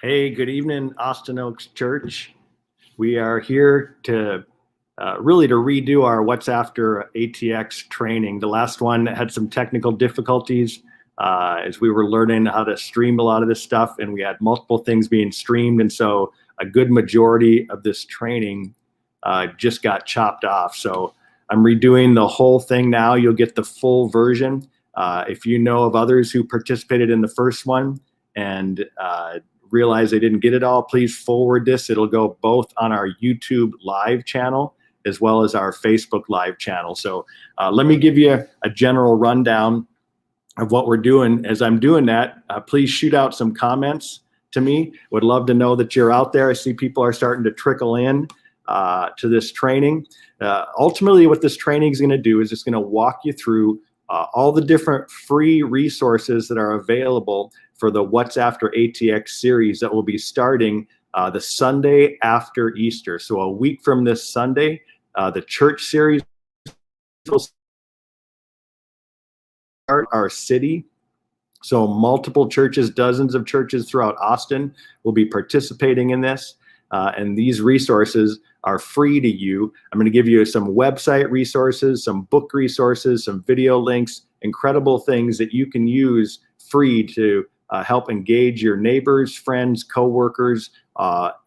Hey, good evening, Austin Oaks Church. We are here to really to redo our What's After ATX training. The last one had some technical difficulties as we were learning how to stream a lot of this stuff, and we had multiple things being streamed, and so a good majority of this training just got chopped off. So I'm redoing the whole thing now. You'll get the full version. If you know of others who participated in the first one and realize they didn't get it all, please forward this. It'll go both on our YouTube live channel as well as our Facebook live channel. So let me give you a general rundown of what we're doing. As I'm doing that, please shoot out some comments to me. Would love to know that you're out there. I see people are starting to trickle in to this training. Ultimately, what this training is going to do is it's going to walk you through all the different free resources that are available for the What's After ATX series that will be starting the Sunday after Easter. So a week from this Sunday, the church series will start our city. So multiple churches, dozens of churches throughout Austin will be participating in this. And these resources are free to you. I'm going to give you some website resources, some book resources, some video links, incredible things that you can use free to help engage your neighbors, friends, coworkers,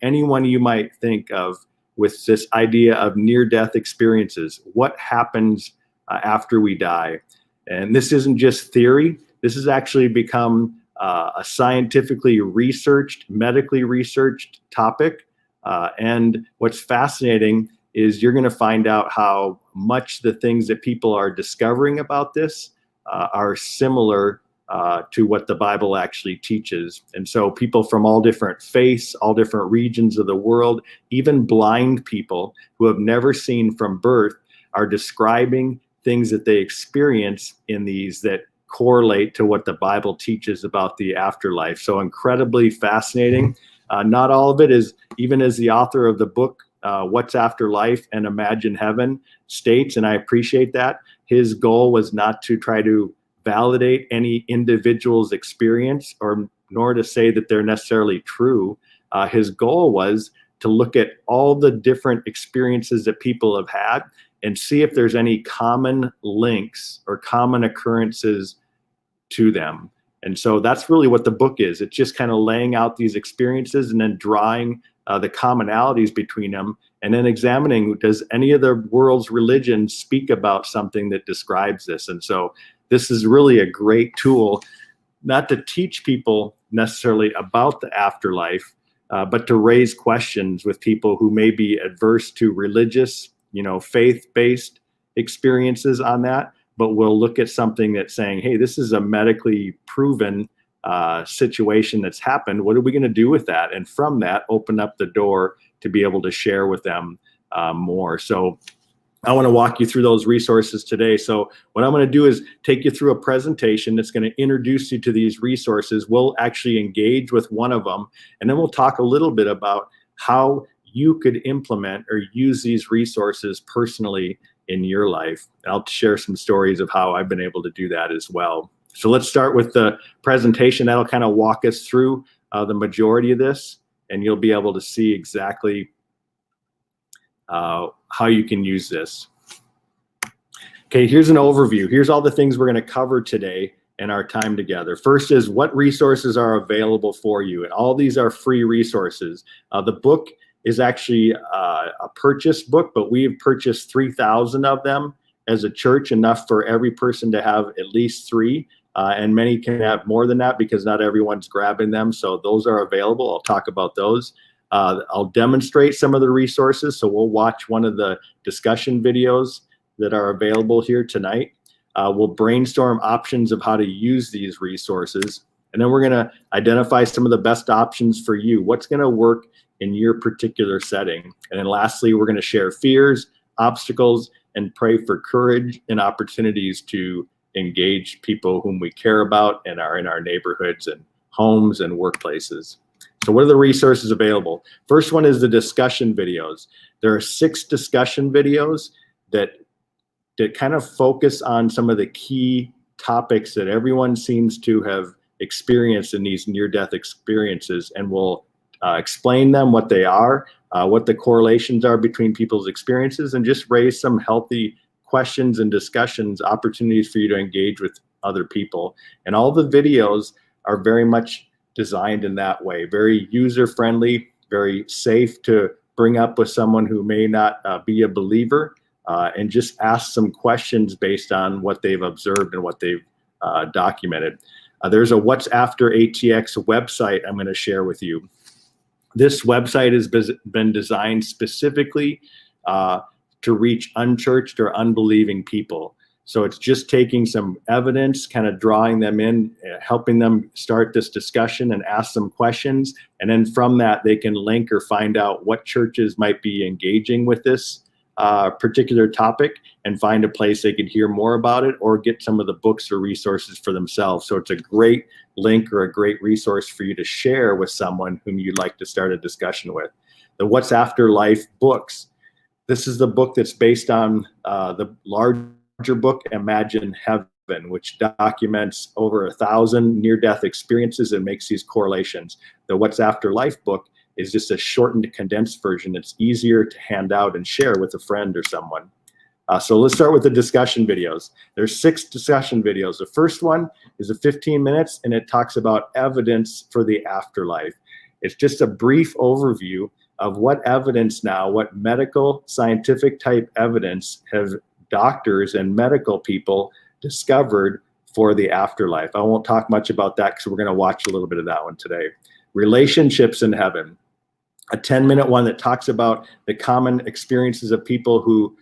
anyone you might think of with this idea of near-death experiences. What happens after we die? And this isn't just theory. This has actually become a scientifically researched, medically researched topic. And what's fascinating is you're going to find out how much the things that people are discovering about this are similar to what the Bible actually teaches. And so people from all different faiths, all different regions of the world, even blind people who have never seen from birth are describing things that they experience in these that correlate to what the Bible teaches about the afterlife. So incredibly fascinating. Not all of it is, even as the author of the book, What's After Life and Imagine Heaven states, and I appreciate that, his goal was not to try to validate any individual's experience or nor to say that they're necessarily true. His goal was to look at all the different experiences that people have had and see if there's any common links or common occurrences to them. And so that's really what the book is. It's just kind of laying out these experiences and then drawing the commonalities between them and then examining, does any of the world's religions speak about something that describes this? And so this is really a great tool, not to teach people necessarily about the afterlife, but to raise questions with people who may be adverse to religious, faith-based experiences on that. But we'll look at something that's saying, hey, this is a medically proven situation that's happened. What are we going to do with that? And from that, open up the door to be able to share with them more. So I want to walk you through those resources today. So what I'm going to do is take you through a presentation that's going to introduce you to these resources. We'll actually engage with one of them, and then we'll talk a little bit about how you could implement or use these resources personally in your life. I'll share some stories of how I've been able to do that as well. So let's start with the presentation. That'll kind of walk us through the majority of this, and you'll be able to see exactly how you can use this. Okay, here's an overview. Here's all the things we're going to cover today in our time together. First is what resources are available for you, and all these are free resources. The book is actually a purchase book, but we've purchased 3,000 of them as a church, enough for every person to have at least 3. And many can have more than that because not everyone's grabbing them. So those are available. I'll talk about those. I'll demonstrate some of the resources. So we'll watch one of the discussion videos that are available here tonight. We'll brainstorm options of how to use these resources. And then we're going to identify some of the best options for you. What's going to work in your particular setting. And then lastly, we're going to share fears, obstacles, and pray for courage and opportunities to engage people whom we care about and are in our neighborhoods and homes and workplaces. So what are the resources available? First one is the discussion videos. There are 6 discussion videos that kind of focus on some of the key topics that everyone seems to have experienced in these near-death experiences, and we'll explain them, what they are, what the correlations are between people's experiences, and just raise some healthy questions and discussions, opportunities for you to engage with other people. And all the videos are very much designed in that way, very user-friendly, very safe to bring up with someone who may not be a believer, and just ask some questions based on what they've observed and what they've documented. There's a What's After ATX website I'm going to share with you. This website has been designed specifically to reach unchurched or unbelieving people. So it's just taking some evidence, kind of drawing them in, helping them start this discussion and ask some questions. And then from that, they can link or find out what churches might be engaging with this particular topic and find a place they could hear more about it or get some of the books or resources for themselves. So it's a great link or a great resource for you to share with someone whom you'd like to start a discussion with. The What's After Life books. This is the book that's based on the larger book, Imagine Heaven, which documents over 1,000 near-death experiences and makes these correlations. The What's After Life book is just a shortened, condensed version. It's easier to hand out and share with a friend or someone. So let's start with the discussion videos. There's 6 discussion videos. The first one is 15 minutes, and it talks about evidence for the afterlife. It's just a brief overview of what evidence now, what medical, scientific type evidence have doctors and medical people discovered for the afterlife. I won't talk much about that because we're going to watch a little bit of that one today. Relationships in heaven. A 10-minute one that talks about the common experiences of people who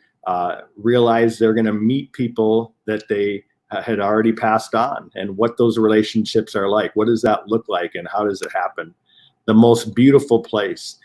realize they're going to meet people that they had already passed on, and what those relationships are like. What does that look like, and how does it happen? The most beautiful place.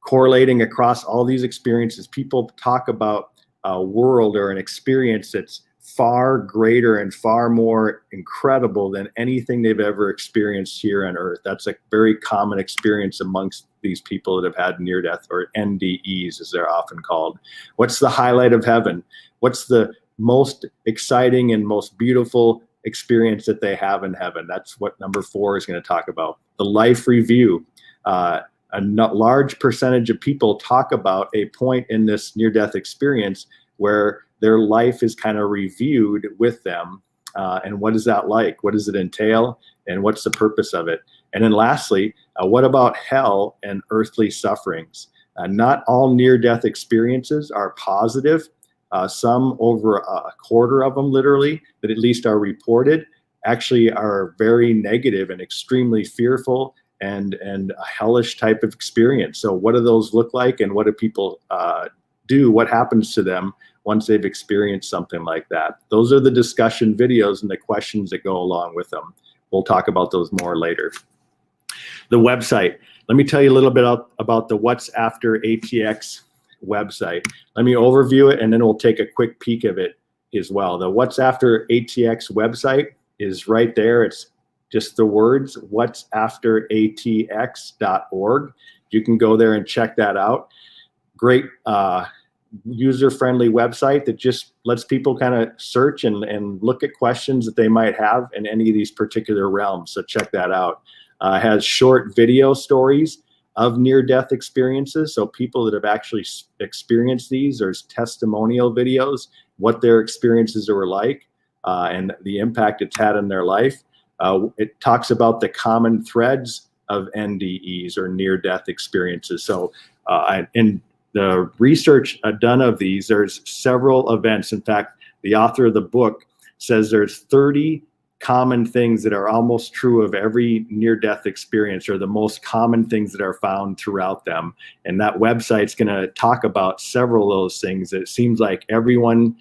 Correlating across all these experiences, people talk about a world or an experience that's far greater and far more incredible than anything they've ever experienced here on earth. That's a very common experience amongst these people that have had near death, or NDEs as they're often called. What's the highlight of heaven? What's the most exciting and most beautiful experience that they have in heaven? That's what number 4 is going to talk about. The life review. A large percentage of people talk about a point in this near-death experience where their life is kind of reviewed with them. And what is that like? What does it entail? And what's the purpose of it? And then lastly, what about hell and earthly sufferings? Not all near-death experiences are positive. Some, over a quarter of them literally, that at least are reported, actually are very negative and extremely fearful and a hellish type of experience. So what do those look like, and what do people do? What happens to them once they've experienced something like that? Those are the discussion videos and the questions that go along with them. We'll talk about those more later. The website. Let me tell you a little bit about the What's After ATX website. Let me overview it, and then we'll take a quick peek of it as well. The What's After ATX website is right there. It's just the words, what'safteratx.org. You can go there and check that out. Great user-friendly website that just lets people kind of search and look at questions that they might have in any of these particular realms. So check that out. It has short video stories of near-death experiences. So people that have actually experienced these, there's testimonial videos, what their experiences were like, and the impact it's had in their life. It talks about the common threads of NDEs, or near-death experiences. So in the research done of these, there's several events. In fact, the author of the book says there's 30 common things that are almost true of every near-death experience, or the most common things that are found throughout them. And that website's going to talk about several of those things that it seems like everyone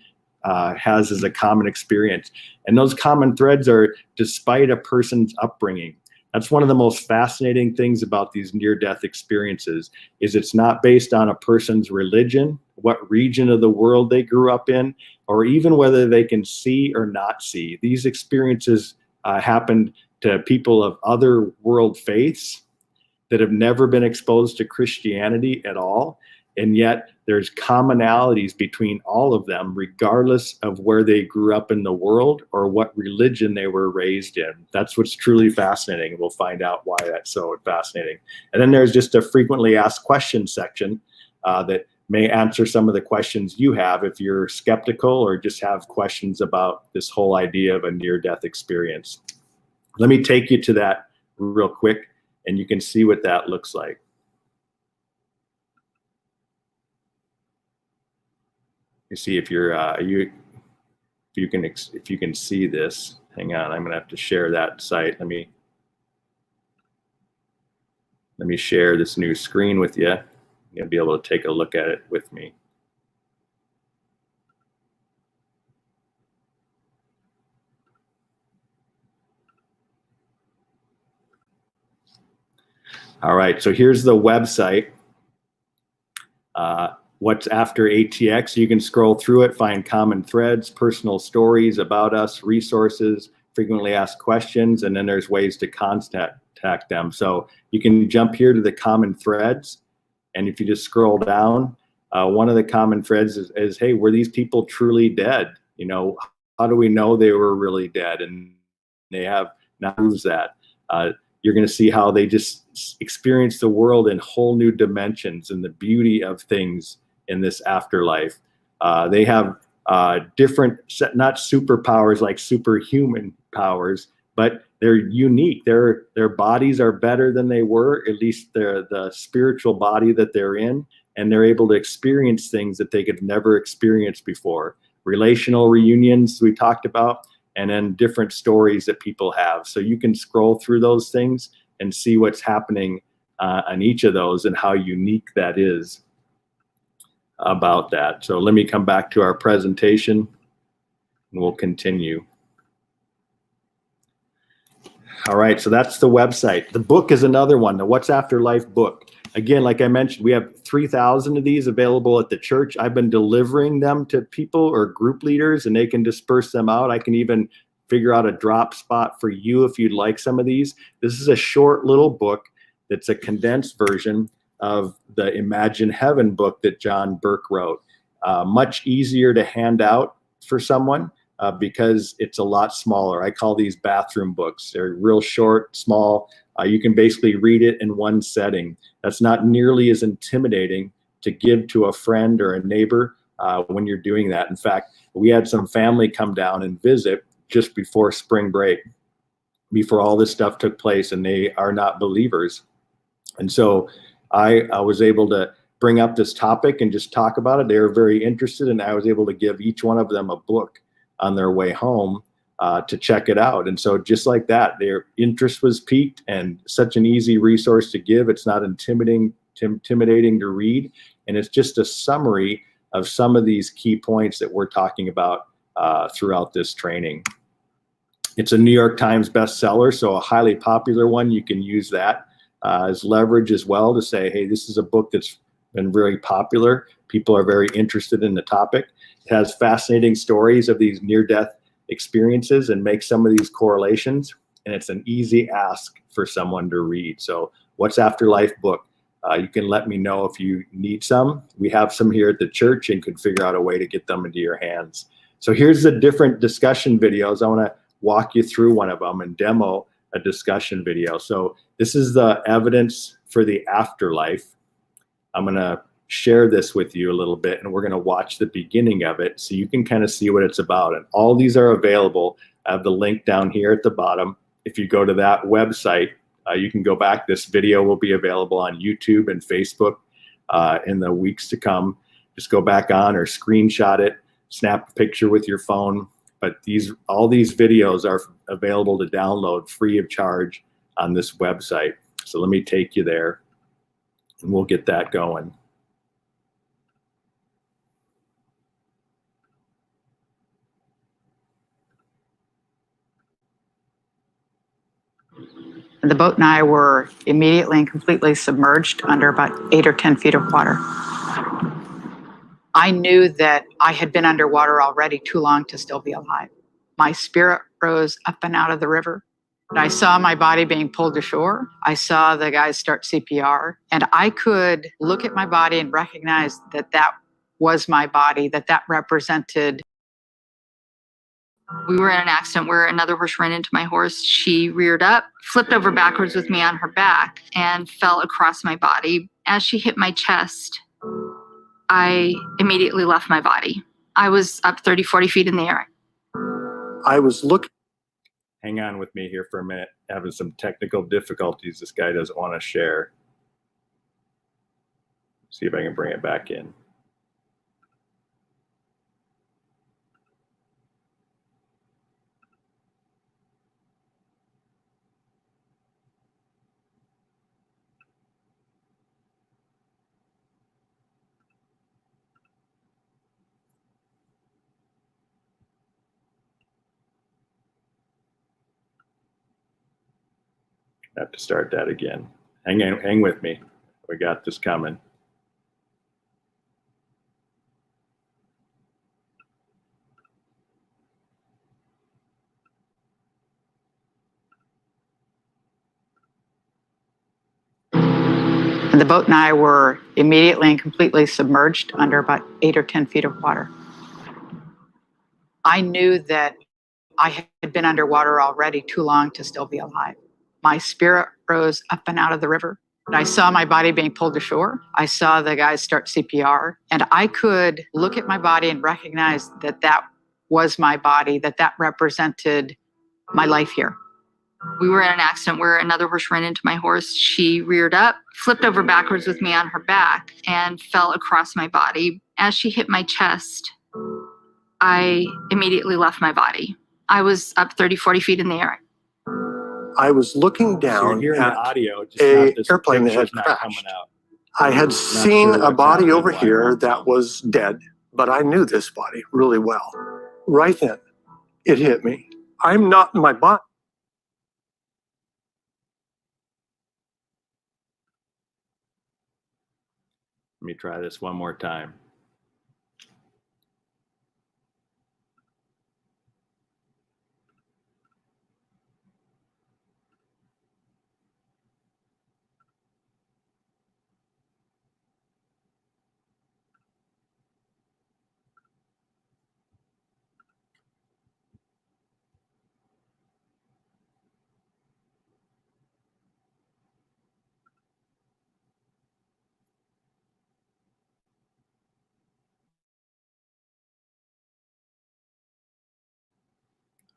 has as a common experience. And those common threads are despite a person's upbringing. That's one of the most fascinating things about these near-death experiences, is it's not based on a person's religion, what region of the world they grew up in, or even whether they can see or not see. These experiences happened to people of other world faiths that have never been exposed to Christianity at all. and yet there's commonalities between all of them, regardless of where they grew up in the world or what religion they were raised in. That's what's truly fascinating. We'll find out why that's so fascinating. And then there's just a frequently asked questions section that may answer some of the questions you have if you're skeptical or just have questions about this whole idea of a near-death experience. Let me take you to that real quick, and you can see what that looks like. You see if you're if you can see this. Hang on, I'm gonna have to share that site. Let me share this new screen with you. You'll be able to take a look at it with me. All right, so here's the website. What's after ATX? You can scroll through it, find common threads, personal stories about us, resources, frequently asked questions, and then there's ways to contact them. So you can jump here to the common threads, and if you just scroll down, one of the common threads is, hey, were these people truly dead? You know, how do we know they were really dead? And they have not proves that. You're going to see how they just experience the world in whole new dimensions and the beauty of things in this afterlife. They have different, not superpowers like superhuman powers, but they're unique. Their bodies are better than they were, at least the spiritual body that they're in, and they're able to experience things that they could never experience before. Relational reunions we talked about, and then different stories that people have. So you can scroll through those things and see what's happening on each of those and how unique that is about that. So let me come back to our presentation and we'll continue. All right, so that's the website. The book is another one, the What's After Life book. Again, like I mentioned, we have 3,000 of these available at the church. I've been delivering them to people or group leaders, and they can disperse them out. I can even figure out a drop spot for you if you'd like some of these. This is a short little book that's a condensed version of the Imagine Heaven book that John Burke wrote. Much easier to hand out for someone because it's a lot smaller. I call these bathroom books. They're real short, small. You can basically read it in one setting. That's not nearly as intimidating to give to a friend or a neighbor when you're doing that. In fact, we had some family come down and visit just before spring break, before all this stuff took place, and they are not believers. And so I was able to bring up this topic and just talk about it. They were very interested, and I was able to give each one of them a book on their way home to check it out. And so just like that, their interest was piqued, and such an easy resource to give. It's not intimidating to read, and it's just a summary of some of these key points that we're talking about throughout this training. It's a New York Times bestseller, so a highly popular one. You can use that as leverage as well to say, hey, this is a book that's been very popular. People are very interested in the topic. It has fascinating stories of these near-death experiences and make some of these correlations, and it's an easy ask for someone to read. So What's After Life book, you can let me know if you need some. We have some here at the church and could figure out a way to get them into your hands. So here's the different discussion videos. I want to walk you through one of them and demo a discussion video. So this is the evidence for the afterlife. I'm going to share this with you a little bit, and we're going to watch the beginning of it so you can kind of see what it's about. And all these are available. I have the link down here at the bottom. If you go to that website, you can go back. This video will be available on YouTube and Facebook in the weeks to come. Just go back on or screenshot it, snap a picture with your phone. But all these videos are available to download free of charge on this website. So let me take you there, and we'll get that going. The boat and I were immediately and completely submerged under about 8 or 10 feet of water. I knew that I had been underwater already too long to still be alive. My spirit rose up and out of the river. I saw my body being pulled to shore. I saw the guys start CPR, and I could look at my body and recognize that that was my body, that that represented. We were in an accident where another horse ran into my horse. She reared up, flipped over backwards with me on her back, and fell across my body. As she hit my chest, I immediately left my body. I was up 30, 40 feet in the air. I was looking. Hang on with me here for a minute. Having some technical difficulties. This guy doesn't want to share. See if I can bring it back in. I have to start that again. Hang with me. We got this coming. And the boat and I were immediately and completely submerged under about 8 or 10 feet of water. I knew that I had been underwater already too long to still be alive. My spirit rose up and out of the river. I saw my body being pulled to shore. I saw the guys start CPR, and I could look at my body and recognize that that was my body, that that represented my life here. We were in an accident where another horse ran into my horse. She reared up, flipped over backwards with me on her back, and fell across my body. As she hit my chest, I immediately left my body. I was up 30, 40 feet in the air. I was looking So down you're hearing at the audio, just a not this airplane that had picture's not coming crashed. out. I had seen sure a what's body happening, over why it here won't that come. was dead, but I knew this body really well. Right then, it hit me. I'm not in my body. Let me try this one more time.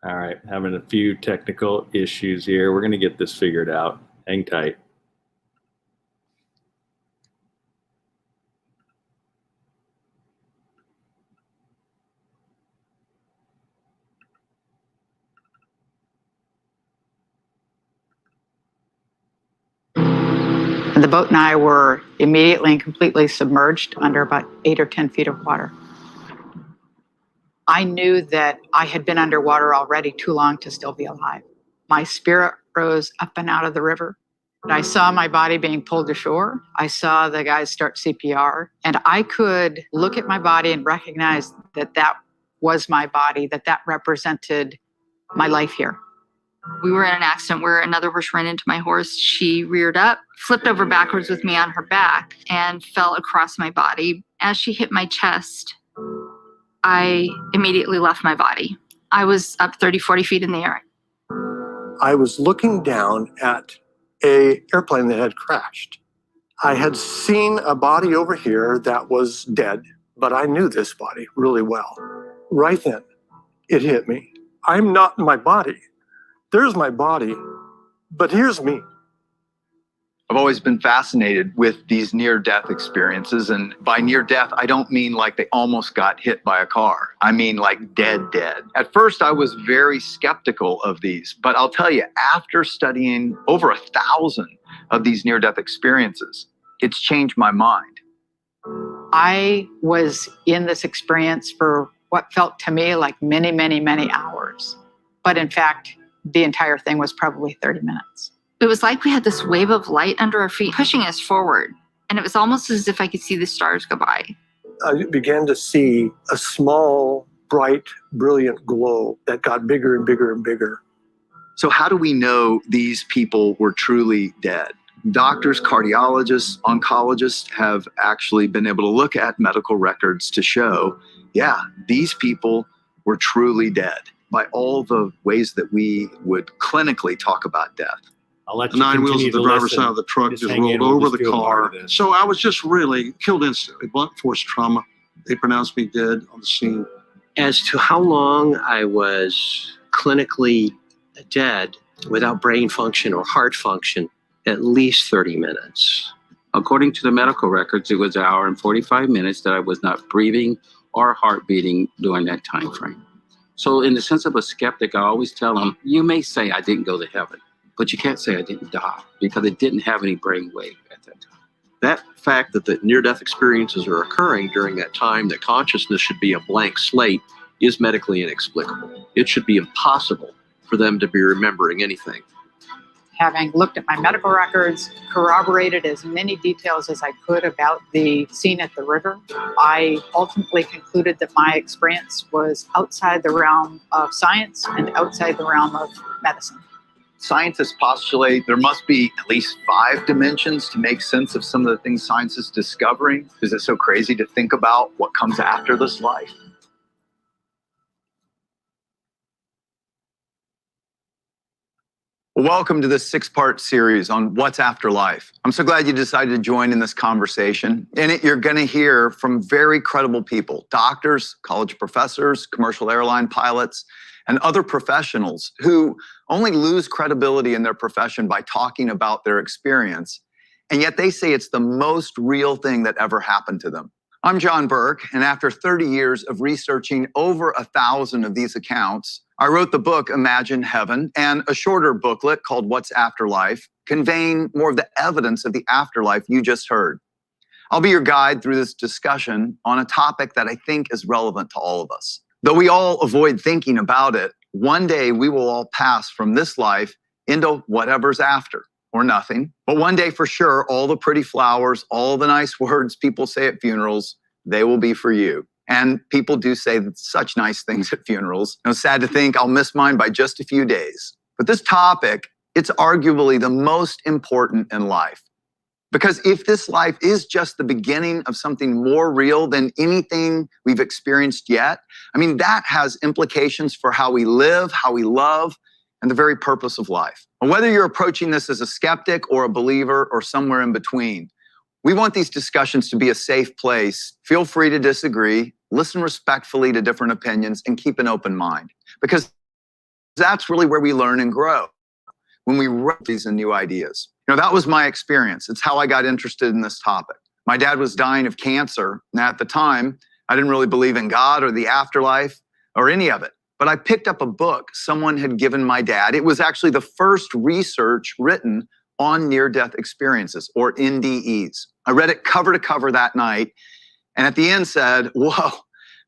All right, having a few technical issues here. We're going to get this figured out. Hang tight. And the boat and I were immediately and completely submerged under about 8 or 10 feet of water. I knew that I had been underwater already too long to still be alive. My spirit rose up and out of the river. I saw my body being pulled to shore. I saw the guys start CPR, and I could look at my body and recognize that that was my body, that that represented my life here. We were in an accident where another horse ran into my horse. She reared up, flipped over backwards with me on her back, and fell across my body. As she hit my chest, I immediately left my body. I was up 30, 40 feet in the air. I was looking down at a airplane that had crashed. I had seen a body over here that was dead, but I knew this body really well. Right then, it hit me. I'm not in my body. There's my body, but here's me. I've always been fascinated with these near-death experiences. And by near-death, I don't mean like they almost got hit by a car. I mean like dead. At first, I was very skeptical of these. But I'll tell you, after studying over 1,000 of these near-death experiences, it's changed my mind. I was in this experience for what felt to me like many, many, many hours. But in fact, the entire thing was probably 30 minutes. It was like we had this wave of light under our feet pushing us forward. And it was almost as if I could see the stars go by. I began to see a small, bright, brilliant glow that got bigger and bigger and bigger. So how do we know these people were truly dead? Doctors, cardiologists, oncologists have actually been able to look at medical records to show, yeah, these people were truly dead by all the ways that we would clinically talk about death. I'll let The you nine wheels continue of the to driver's listen. side of the truck Just just hang in, rolled we'll over just the do a part car. of this. So I was just really killed instantly. Blunt force trauma. They pronounced me dead on the scene. As to how long I was clinically dead without brain function or heart function, at least 30 minutes. According to the medical records, it was an hour and 45 minutes that I was not breathing or heart beating during that time frame. So in the sense of a skeptic, I always tell them, you may say I didn't go to heaven, but you can't say I didn't die because it didn't have any brainwave at that time. That fact that the near-death experiences are occurring during that time, that consciousness should be a blank slate, is medically inexplicable. It should be impossible for them to be remembering anything. Having looked at my medical records, corroborated as many details as I could about the scene at the river, I ultimately concluded that my experience was outside the realm of science and outside the realm of medicine. Scientists postulate there must be at least 5 dimensions to make sense of some of the things science is discovering. Is it so crazy to think about what comes after this life? Welcome to this 6-part series on what's after life. I'm so glad you decided to join in this conversation. In it, you're going to hear from very credible people, doctors, college professors, commercial airline pilots, and other professionals who only lose credibility in their profession by talking about their experience. And yet they say it's the most real thing that ever happened to them. I'm John Burke, and after 30 years of researching over 1,000 of these accounts, I wrote the book Imagine Heaven and a shorter booklet called What's After Life, conveying more of the evidence of the afterlife you just heard. I'll be your guide through this discussion on a topic that I think is relevant to all of us. Though we all avoid thinking about it, one day we will all pass from this life into whatever's after, or nothing. But one day for sure, all the pretty flowers, all the nice words people say at funerals, they will be for you. And people do say such nice things at funerals. Sad to think I'll miss mine by just a few days. But this topic, it's arguably the most important in life. Because if this life is just the beginning of something more real than anything we've experienced yet, that has implications for how we live, how we love, and the very purpose of life. And whether you're approaching this as a skeptic or a believer or somewhere in between, we want these discussions to be a safe place. Feel free to disagree, listen respectfully to different opinions, and keep an open mind. Because that's really where we learn and grow, when we write these new ideas. That was my experience. It's how I got interested in this topic. My dad was dying of cancer, and at the time, I didn't really believe in God or the afterlife or any of it. But I picked up a book someone had given my dad. It was actually the first research written on near-death experiences, or NDEs. I read it cover to cover that night, and at the end said, whoa,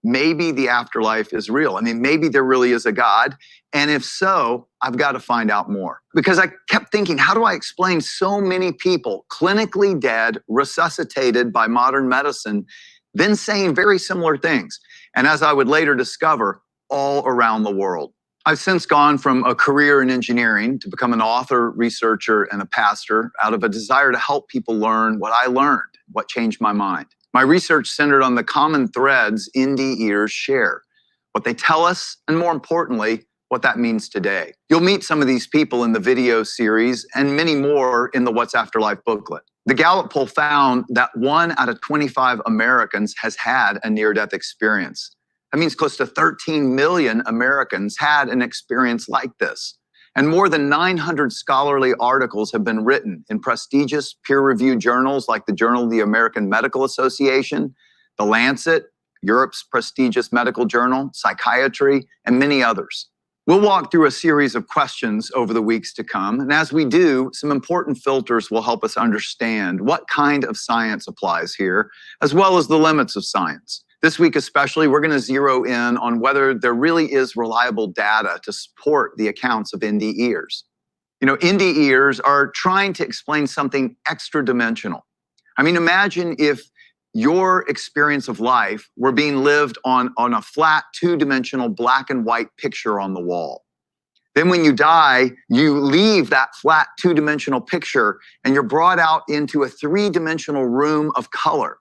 maybe the afterlife is real. Maybe there really is a God, and if so, I've got to find out more. Because I kept thinking, how do I explain so many people clinically dead, resuscitated by modern medicine, then saying very similar things? And as I would later discover, all around the world. I've since gone from a career in engineering to become an author, researcher, and a pastor out of a desire to help people learn what I learned, what changed my mind. My research centered on the common threads NDEers share, what they tell us, and more importantly, what that means today. You'll meet some of these people in the video series and many more in the What's After Life booklet. The Gallup poll found that 1 out of 25 Americans has had a near-death experience. That means close to 13 million Americans had an experience like this. And more than 900 scholarly articles have been written in prestigious peer-reviewed journals like the Journal of the American Medical Association, The Lancet, Europe's prestigious medical journal, Psychiatry, and many others. We'll walk through a series of questions over the weeks to come. And as we do, some important filters will help us understand what kind of science applies here, as well as the limits of science. This week especially, we're going to zero in on whether there really is reliable data to support the accounts of NDEers. NDEers are trying to explain something extra dimensional. Imagine if your experience of life were being lived on a flat, 2-dimensional black and white picture on the wall. Then when you die, you leave that flat two-dimensional picture and you're brought out into a three-dimensional room of color.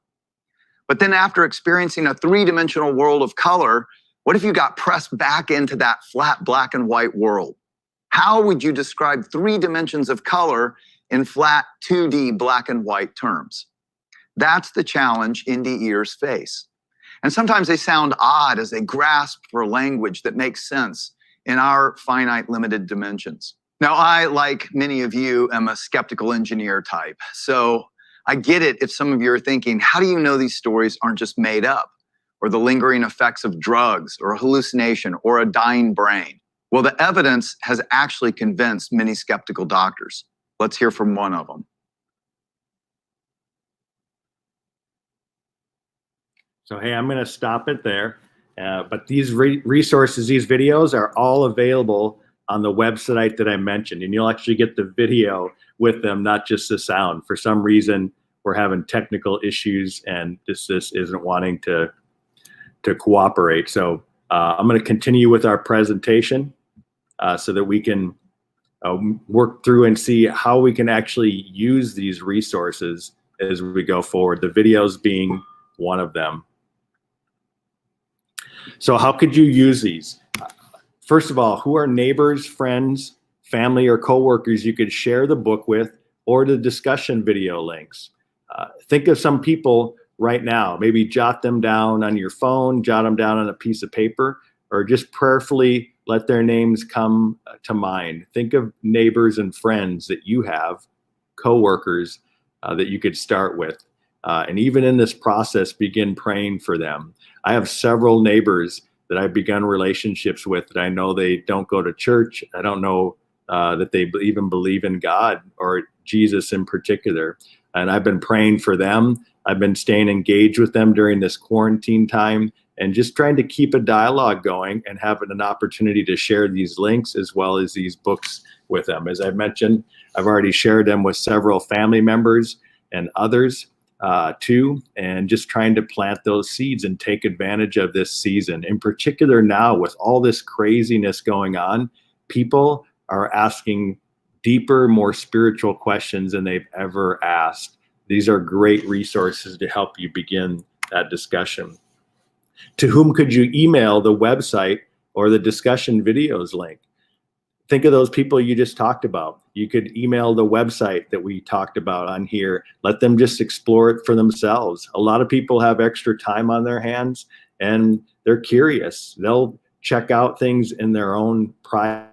But then after experiencing a three-dimensional world of color, what if you got pressed back into that flat black and white world? How would you describe 3 dimensions of color in flat 2D black and white terms? That's the challenge indie ears face. And sometimes they sound odd as they grasp for language that makes sense in our finite, limited dimensions. Now, I, like many of you, am a skeptical engineer type. So I get it if some of you are thinking, how do you know these stories aren't just made up, or the lingering effects of drugs, or a hallucination, or a dying brain? Well, the evidence has actually convinced many skeptical doctors. Let's hear from one of them. So, hey, I'm going to stop it there. But these resources, these videos are all available on the website that I mentioned, and you'll actually get the video with them, not just the sound. For some reason, we're having technical issues, and this isn't wanting to cooperate. So I'm going to continue with our presentation so that we can work through and see how we can actually use these resources as we go forward, the videos being one of them. So how could you use these? First of all, who are neighbors, friends, family, or coworkers you could share the book with, or the discussion video links? Think of some people right now. Maybe jot them down on your phone, jot them down on a piece of paper, or just prayerfully let their names come to mind. Think of neighbors and friends that you have, coworkers that you could start with. And even in this process, begin praying for them. I have several neighbors that I've begun relationships with that I know they don't go to church. I don't know that they even believe in God or Jesus in particular. And I've been praying for them. I've been staying engaged with them during this quarantine time and just trying to keep a dialogue going and having an opportunity to share these links as well as these books with them. As I mentioned, I've already shared them with several family members and others too, and just trying to plant those seeds and take advantage of this season. In particular now, with all this craziness going on, people are asking deeper, more spiritual questions than they've ever asked. These are great resources to help you begin that discussion. To whom could you email the website or the discussion videos link? Think of those people you just talked about. You could email the website that we talked about on here. Let them just explore it for themselves. A lot of people have extra time on their hands and they're curious. They'll check out things in their own private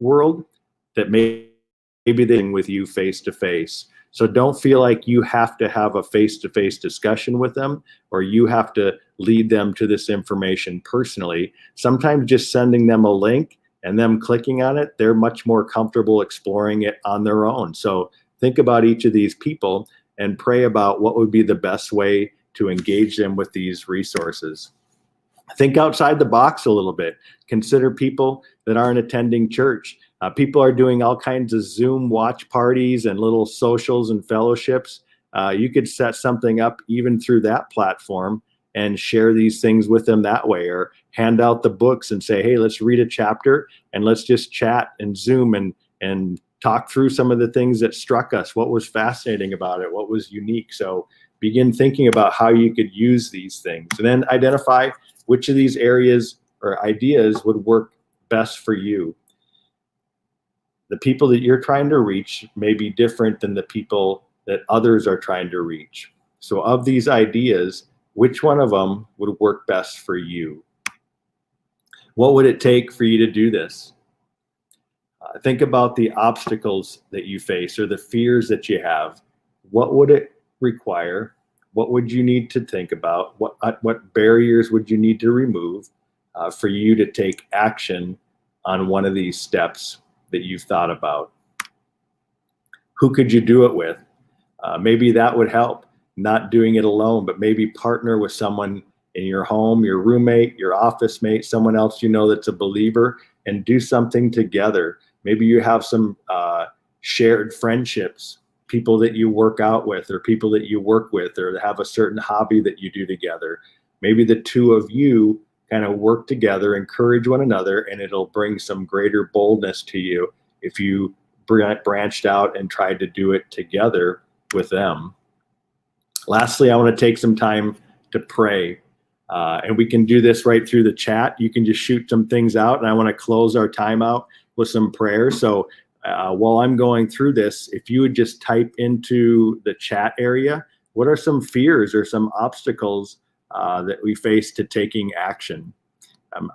world that maybe they're with you face to face. So don't feel like you have to have a face-to-face discussion with them or you have to lead them to this information personally. Sometimes just sending them a link and them clicking on it, they're much more comfortable exploring it on their own. So think about each of these people and pray about what would be the best way to engage them with these resources. Think outside the box a little bit. Consider people that aren't attending church. People are doing all kinds of Zoom watch parties and little socials and fellowships. You could set something up even through that platform and share these things with them that way, or hand out the books and say, hey, let's read a chapter and let's just chat and Zoom and talk through some of the things that struck us. What was fascinating about it? What was unique? So begin thinking about how you could use these things and then identify which of these areas or ideas would work best for you. The people that you're trying to reach may be different than the people that others are trying to reach. So of these ideas, which one of them would work best for you? What would it take for you to do this? Think about the obstacles that you face or the fears that you have. What would it require? What would you need to think about? What barriers would you need to remove for you to take action on one of these steps that you've thought about? Who could you do it with? Maybe that would help. Not doing it alone, but maybe partner with someone in your home, your roommate, your office mate, someone else you know that's a believer, and do something together. Maybe you have some shared friendships, people that you work out with or people that you work with or have a certain hobby that you do together. Maybe the two of you kind of work together, encourage one another, and it'll bring some greater boldness to you if you branched out and tried to do it together with them. Lastly, I want to take some time to pray. And we can do this right through the chat. You can just shoot some things out, and I want to close our time out with some prayers. So while I'm going through this, if you would just type into the chat area, what are some fears or some obstacles that we face to taking action?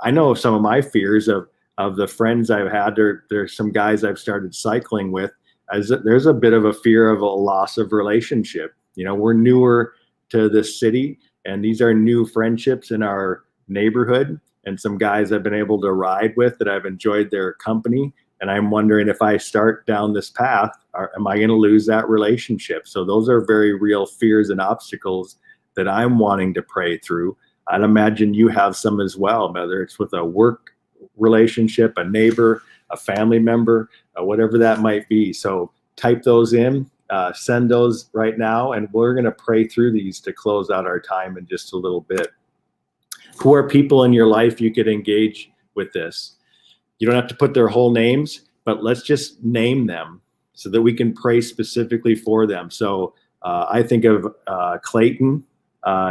I know some of my fears of the friends I've had. There's some guys I've started cycling with. There's a bit of a fear of a loss of relationship. You know, we're newer to this city, and these are new friendships in our neighborhood, and some guys I've been able to ride with that I've enjoyed their company. And I'm wondering, if I start down this path, am I going to lose that relationship? So those are very real fears and obstacles that I'm wanting to pray through. I'd imagine you have some as well, whether it's with a work relationship, a neighbor, a family member, whatever that might be. So type those in, send those right now, and we're going to pray through these to close out our time in just a little bit. Who are people in your life you could engage with this? You don't have to put their whole names, but let's just name them so that we can pray specifically for them. So I think of Clayton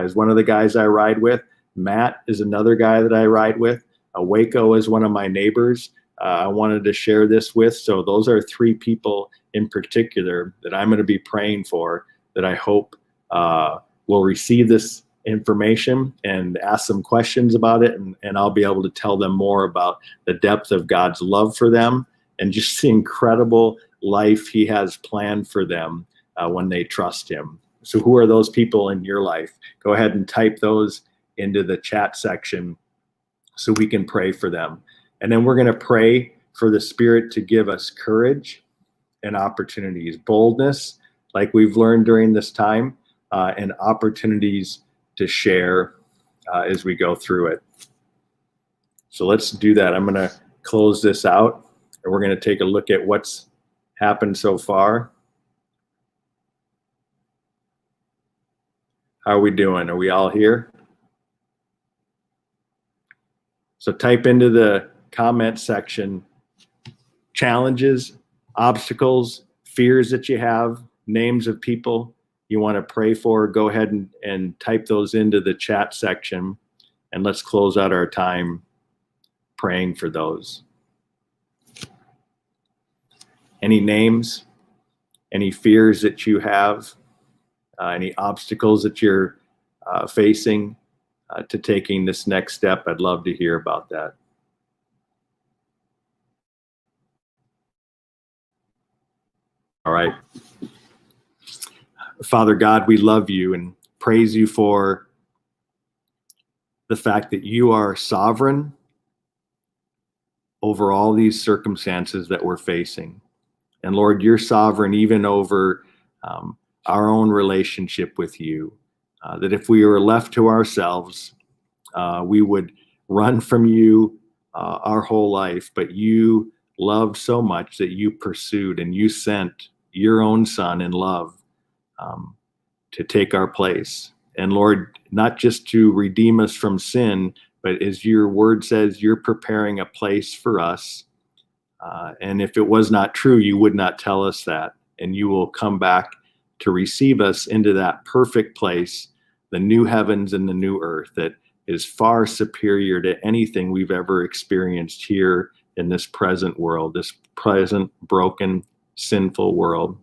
is one of the guys I ride with. Matt is another guy that I ride with. Waco is one of my neighbors I wanted to share this with. So those are 3 people in particular that I'm going to be praying for, that I hope will receive this information and ask some questions about it, and I'll be able to tell them more about the depth of God's love for them and just the incredible life he has planned for them when they trust him. So who are those people in your life? Go ahead and type those into the chat section so we can pray for them. And then we're going to pray for the Spirit to give us courage and opportunities, boldness, like we've learned during this time, and opportunities to share as we go through it. So let's do that. I'm going to close this out, and we're going to take a look at what's happened so far. How are we doing? Are we all here? So type into the comment section challenges, obstacles, fears that you have, names of people you want to pray for. Go ahead and type those into the chat section, and let's close out our time praying for those. Any names, any fears that you have, any obstacles that you're facing to taking this next step, I'd love to hear about that. All right. Father God, we love you and praise you for the fact that you are sovereign over all these circumstances that we're facing. And Lord, you're sovereign even over our own relationship with you, that if we were left to ourselves, we would run from you our whole life, but you loved so much that you pursued, and you sent your own Son in love to take our place. And Lord, not just to redeem us from sin, but as your word says, you're preparing a place for us. And if it was not true, you would not tell us that. And you will come back to receive us into that perfect place, the new heavens and the new earth that is far superior to anything we've ever experienced here in this present world, this present broken, sinful world.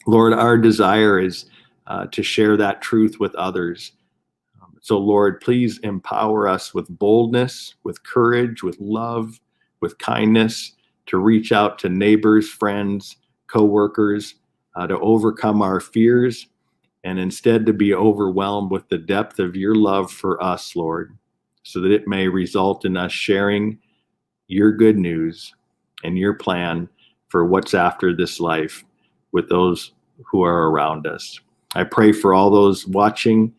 Lord, our desire is to share that truth with others. So Lord, please empower us with boldness, with courage, with love, with kindness, to reach out to neighbors, friends, co-workers, to overcome our fears, and instead to be overwhelmed with the depth of your love for us, Lord, so that it may result in us sharing your good news and your plan for what's after this life with those who are around us. I pray for all those watching,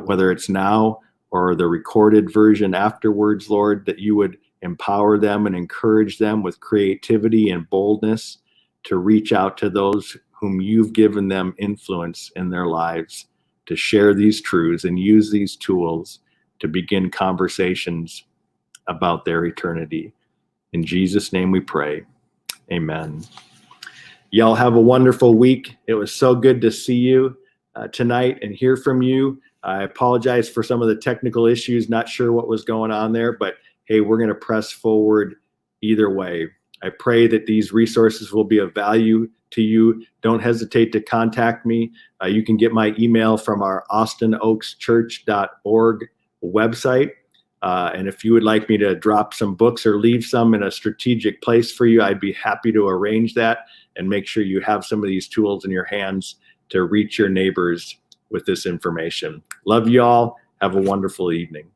whether it's now or the recorded version afterwards, Lord, that you would empower them and encourage them with creativity and boldness to reach out to those whom you've given them influence in their lives, to share these truths and use these tools to begin conversations about their eternity. In Jesus' name we pray. Amen. Y'all have a wonderful week. It was so good to see you tonight and hear from you. I apologize for some of the technical issues. Not sure what was going on there, but hey, we're going to press forward either way. I pray that these resources will be of value to you. Don't hesitate to contact me. You can get my email from our austinoakschurch.org website. And if you would like me to drop some books or leave some in a strategic place for you, I'd be happy to arrange that and make sure you have some of these tools in your hands to reach your neighbors with this information. Love you all. Have a wonderful evening.